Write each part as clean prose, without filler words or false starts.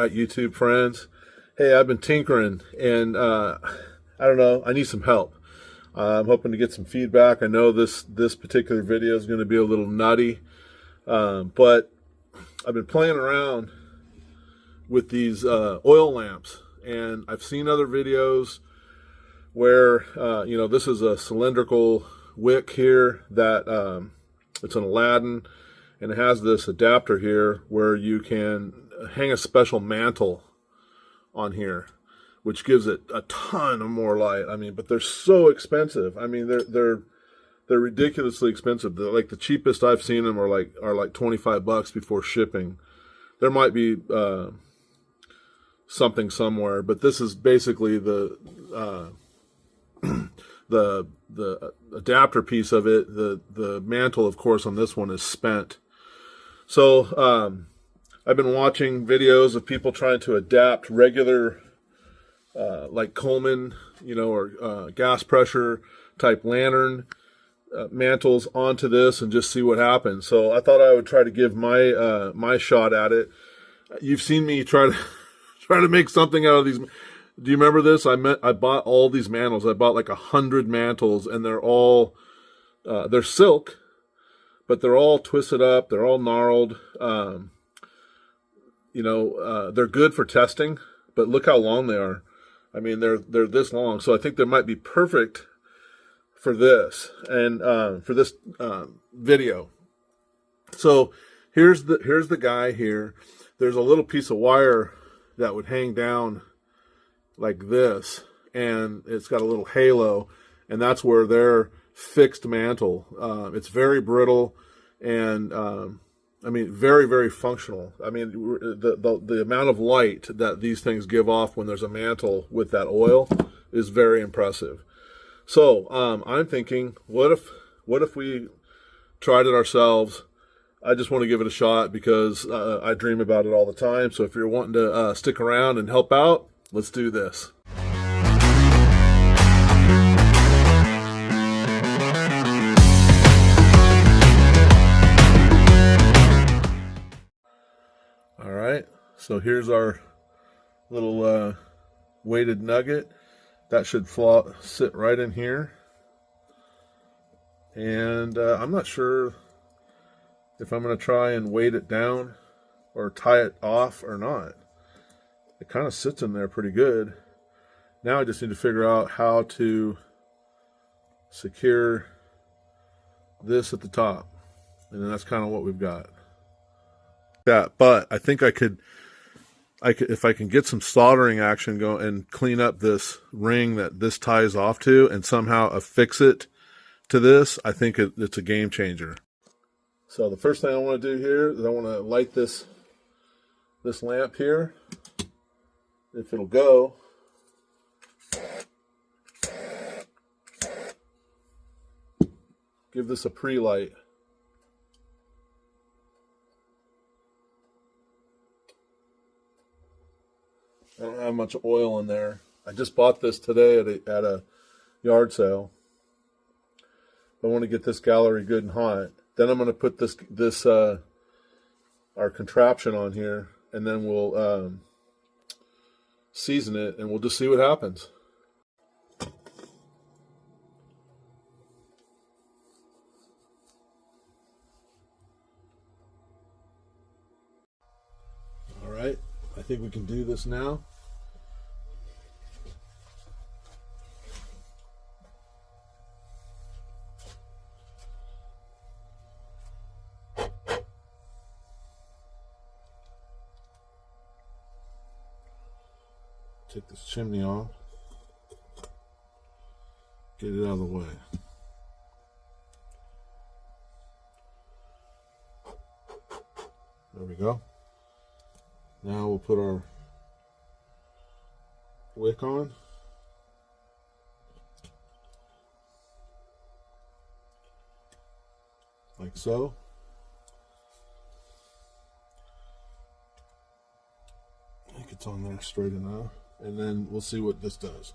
right, YouTube friends. Hey, I've been tinkering, and I don't know. I need some help. I'm hoping to get some feedback. I know this particular video is going to be a little nutty, but I've been playing around with these oil lamps, and I've seen other videos where this is a cylindrical wick here that it's an Aladdin, and it has this adapter here where you can hang a special mantle on here, which gives it a ton of more light. I mean, but they're so expensive. I mean, they're ridiculously expensive. Like the cheapest I've seen them are like $25 before shipping. There might be something somewhere, but this is basically the adapter piece of it. The mantle, of course, on this one is spent. So I've been watching videos of people trying to adapt regular like Coleman, or gas pressure type lantern mantles onto this and just see what happens. So I thought I would try to give my shot at it. You've seen me try to make something out of these. Do you remember this? I bought all these mantles. I bought like 100 mantles, and they're all they're silk, but they're all twisted up. They're all gnarled. They're good for testing, but look how long they are. I mean, they're this long. So I think they might be perfect for this and for this video. So here's the guy here. There's a little piece of wire that would hang down like this, and it's got a little halo, and that's where their fixed mantle. It's very brittle, and I mean, very, very functional. I mean, the amount of light that these things give off when there's a mantle with that oil is very impressive. So I'm thinking, what if we tried it ourselves? I just want to give it a shot because I dream about it all the time. So if you're wanting to stick around and help out, let's do this. All right, so here's our little weighted nugget. That should sit right in here. And I'm not sure if I'm going to try and weight it down or tie it off or not. It kind of sits in there pretty good. Now I just need to figure out how to secure this at the top. And then that's kind of what we've got. But I think I could if I can get some soldering action going and clean up this ring that this ties off to and somehow affix it to this, I think it's a game changer. So the first thing I want to do here is I want to light this lamp here. If it'll go. Give this a pre-light. I don't have much oil in there. I just bought this today at a yard sale. I want to get this gallery good and hot. Then I'm going to put this our contraption on here, and then we'll season it, and we'll just see what happens. All right, I think we can do this now. Take this chimney off, get it out of the way. There we go. Now we'll put our wick on. Like so. I think it's on there straight enough. And then we'll see what this does.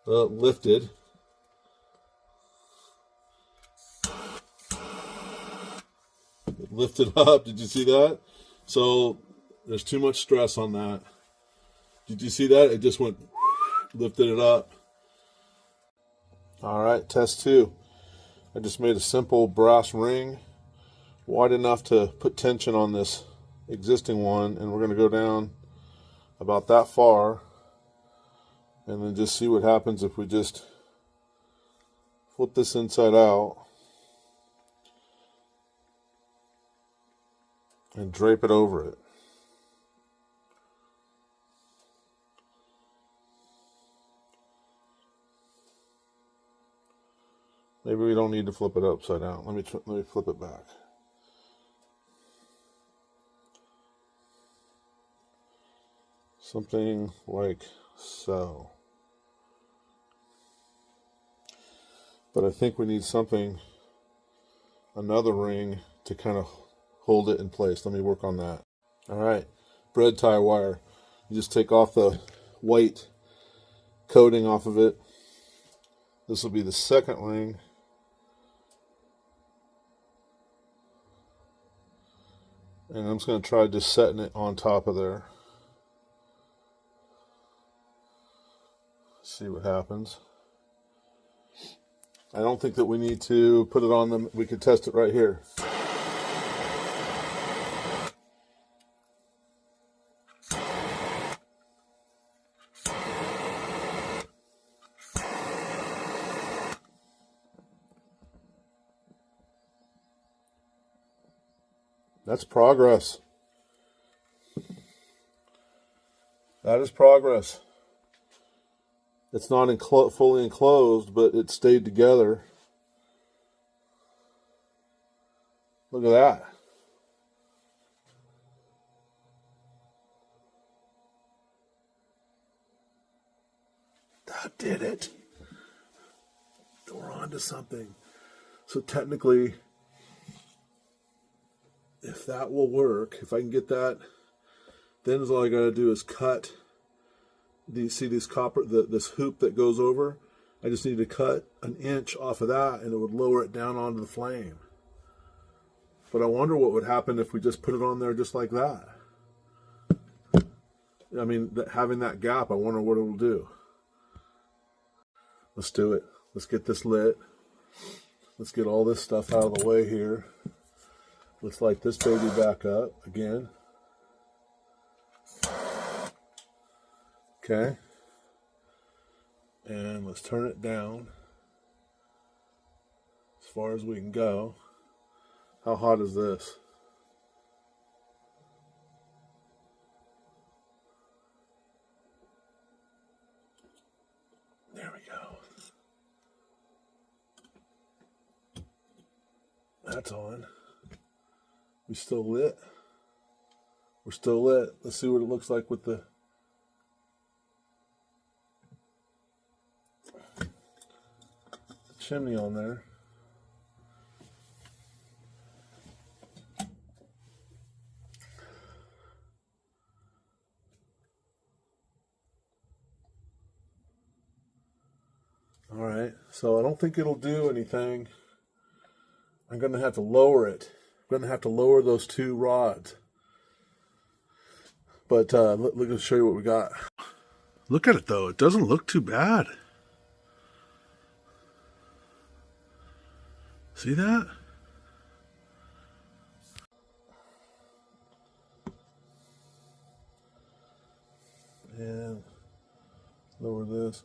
lifted. It lifted up. Did you see that? So there's too much stress on that. Did you see that? It just went, lifted it up. All right, test 2. I just made a simple brass ring, wide enough to put tension on this existing one, and we're going to go down about that far and then just see what happens if we just flip this inside out and drape it over it. Maybe we don't need to flip it upside down. Let me flip it back. Something like so. But I think we need another ring to kind of hold it in place. Let me work on that. All right, bread tie wire. You just take off the white coating off of it. This will be the second ring. And I'm just going to try just setting it on top of there. See what happens. I don't think that we need to put it on them. We could test it right here. That's progress. That is progress. It's not fully enclosed, but it stayed together. Look at that. That did it. We're on to something. So technically, if that will work, if I can get that, then all I got to do is cut. Do you see this copper, this hoop that goes over? I just need to cut an inch off of that, and it would lower it down onto the flame. But I wonder what would happen if we just put it on there just like that. I mean, having that gap, I wonder what it will do. Let's do it. Let's get this lit. Let's get all this stuff out of the way here. Let's light this baby back up again. Okay. And let's turn it down as far as we can go. How hot is this? There we go. That's on. We still lit? We're still lit. Let's see what it looks like with the chimney on there. All right, so I don't think it'll do anything. I'm going to have to lower it. I'm going to have to lower those 2 rods. But let me show you what we got. Look at it, though. It doesn't look too bad. See that? And lower this.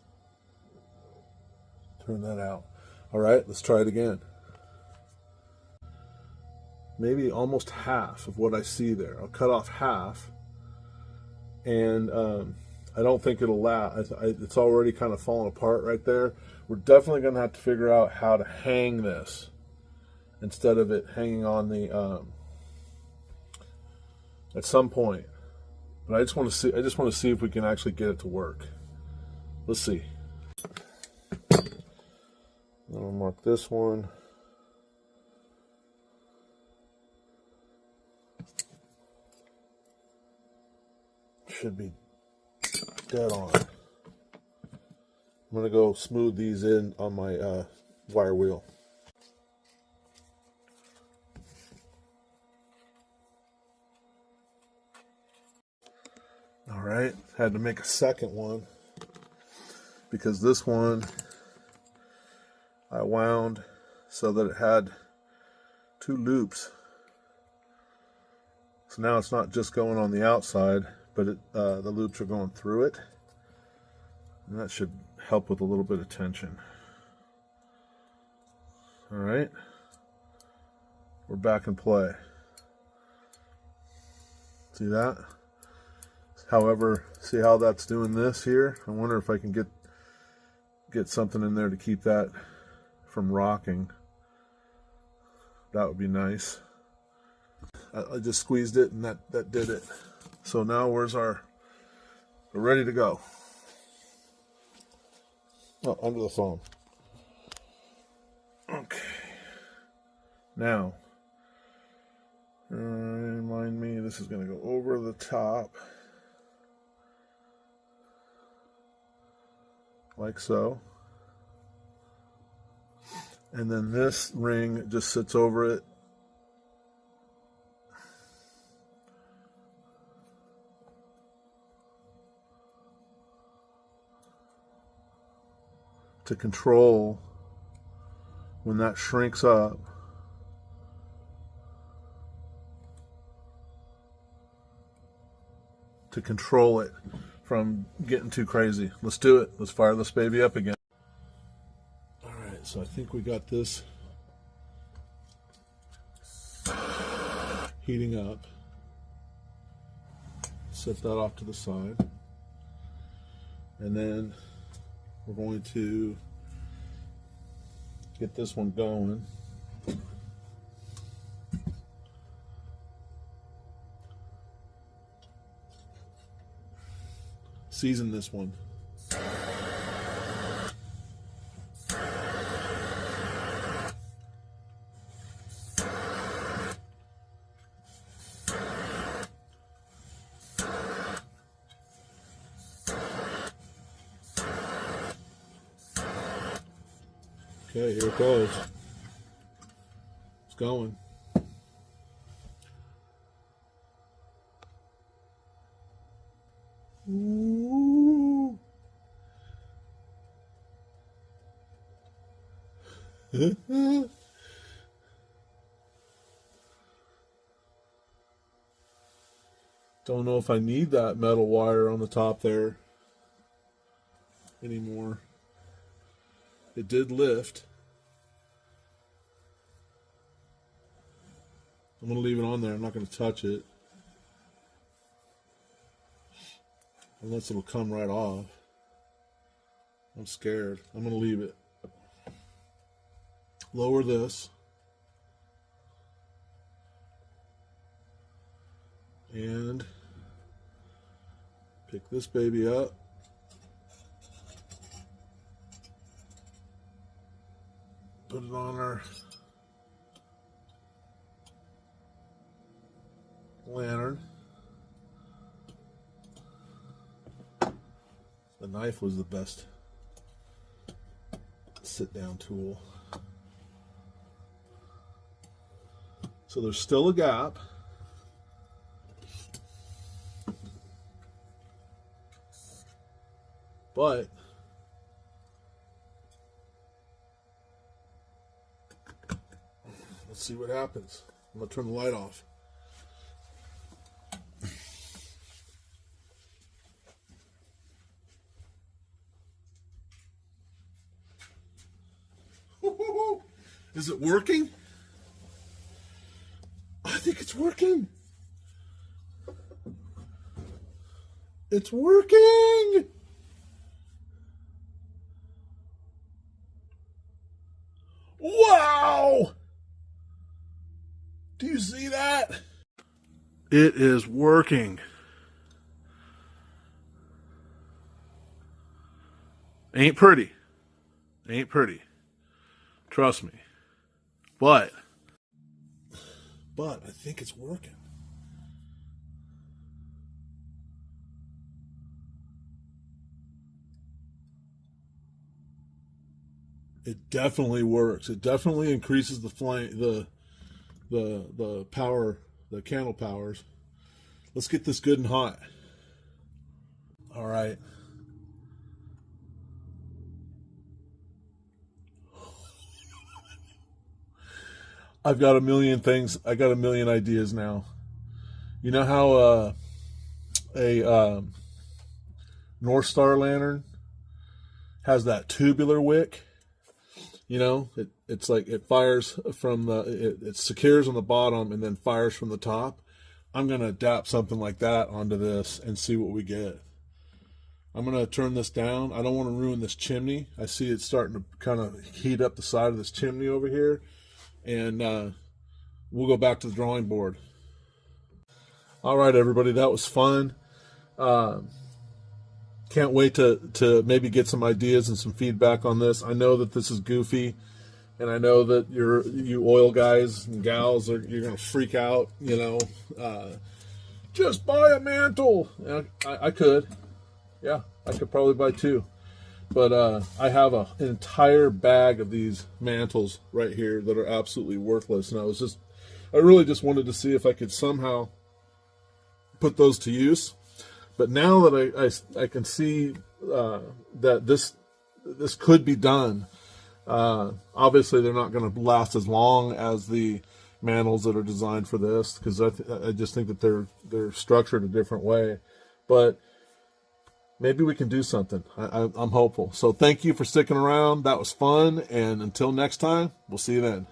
Turn that out. All right, let's try it again. Maybe almost half of what I see there. I'll cut off half. And I don't think it'll last. It's already kind of falling apart right there. We're definitely going to have to figure out how to hang this instead of it hanging on the at some point. But I just want to see if we can actually get it to work. Let's see. I'll mark this one. Should be dead on. I'm going to go smooth these in on my wire wheel. All right, had to make a second one because this one I wound so that it had 2 loops. So now it's not just going on the outside, but the loops are going through it. And that should help with a little bit of tension. All right, we're back in play. See that? However, see how that's doing this here? I wonder if I can get something in there to keep that from rocking. That would be nice. I just squeezed it and that did it. So now we're ready to go. Oh, under the phone. Okay. Now, remind me, this is going to go over the top. Like so. And then this ring just sits over it. To control when that shrinks up. To control it from getting too crazy. Let's do it. Let's fire this baby up again. All right, so I think we got this heating up. Set that off to the side. And then we're going to get this one going. Season this one. Okay, here it goes. It's going. Ooh. Don't know if I need that metal wire on the top there anymore. It did lift. I'm going to leave it on there. I'm not going to touch it. Unless it'll come right off. I'm scared. I'm going to leave it. Lower this. And pick this baby up. Put it on our lantern. The knife was the best sit-down tool. So there's still a gap. But let's see what happens. I'm going to turn the light off. Is it working? I think it's working. It's working. Wow! Do you see that? It is working. Ain't pretty. Ain't pretty. Trust me. But I think it's working. It definitely works. It definitely increases the flame, the power, the candle powers. Let's get this good and hot. All right. I've got a million things. I got a million ideas now. You know how a North Star lantern has that tubular wick? You know, it's like it fires from it secures on the bottom and then fires from the top. I'm going to adapt something like that onto this and see what we get. I'm going to turn this down. I don't want to ruin this chimney. I see it starting to kind of heat up the side of this chimney over here. And we'll go back to the drawing board. All right, everybody, that was fun. Can't wait to maybe get some ideas and some feedback on this. I know that this is goofy, and I know that you oil guys and gals you're gonna freak out. You know, just buy a mantle. I could, yeah, I could probably buy two, but I have an entire bag of these mantles right here that are absolutely worthless, and I really just wanted to see if I could somehow put those to use. But now that I can see that this could be done, obviously they're not going to last as long as the mantles that are designed for this, because I just think that they're structured a different way. But maybe we can do something. I'm hopeful. So thank you for sticking around. That was fun. And until next time, we'll see you then.